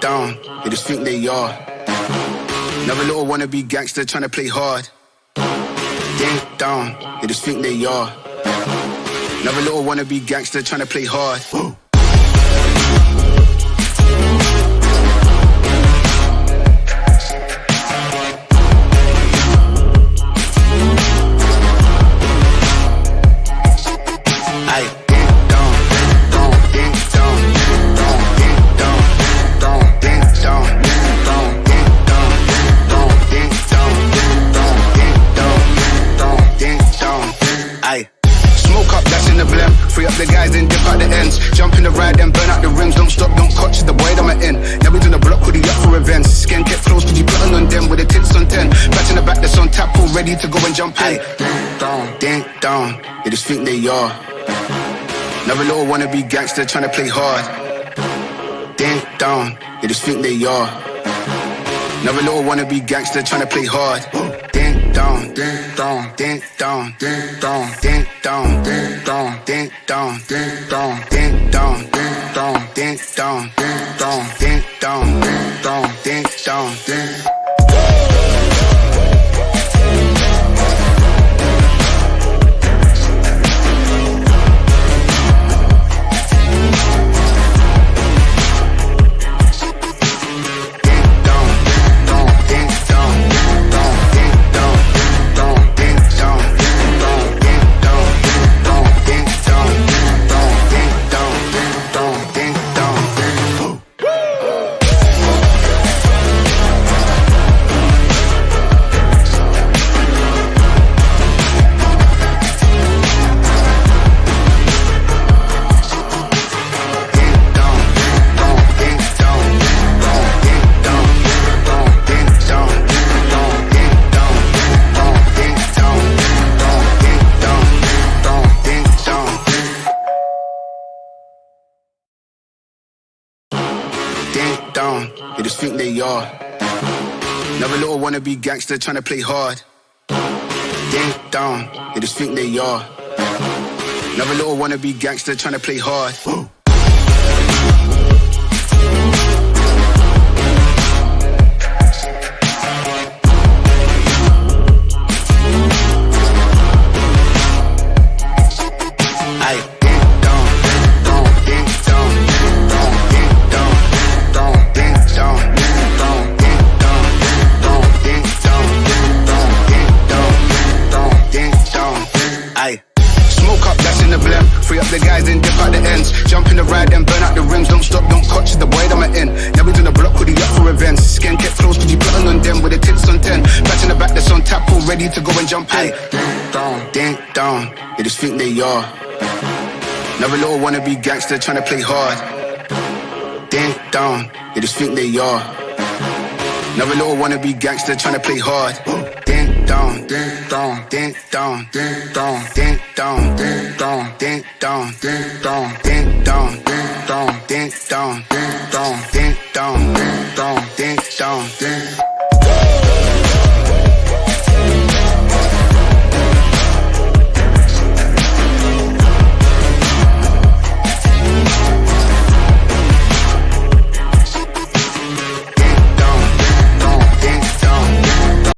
down, they just think they are. Another little wannabe gangster trying to play hard. Ding down, they just think they are. Another little wannabe gangster trying to play hard. Free up the guys, then dip out the ends. Jump in the ride, then burn out the rims. Don't stop, don't cut to the void I'm in. Now we in the block, hoodie up for events. Skin get close, cause you putting on them with the tits on 10. Back in the back, that's on tap, all ready to go and jump in. Ding down, they just think they are. Another little wannabe gangster trying to play hard. Ding down, they just think they are. Another little wannabe gangster trying to play hard. Ding down, ding down, ding down, ding down, ding down, ding down, ding down, ding down, ding down, ding down, ding down, ding down, ding down, ding down, ding down, ding. Down, they just think they are. Another little wannabe gangster trying to play hard. Ding down, they just think they are. Another little wannabe gangster trying to play hard. Free up the guys, then dip out the ends. Jump in the ride, then burn out the rims. Don't stop, don't cut to the void I'm in. Now we in the block, hoodie up for events. Skin get close, cause you putting on them with the tits on 10. Back in the back, that's on tap, all ready to go and jump in. Ding down, they just think they are. Another little wannabe gangster trying to play hard. Ding down, they just think they are. Another little wannabe gangster trying to play hard. Ding down, ding down, ding down, ding down, ding down, ding down, ding down, ding down, ding down, ding down, ding down, ding down, ding down, ding down, ding down, ding down.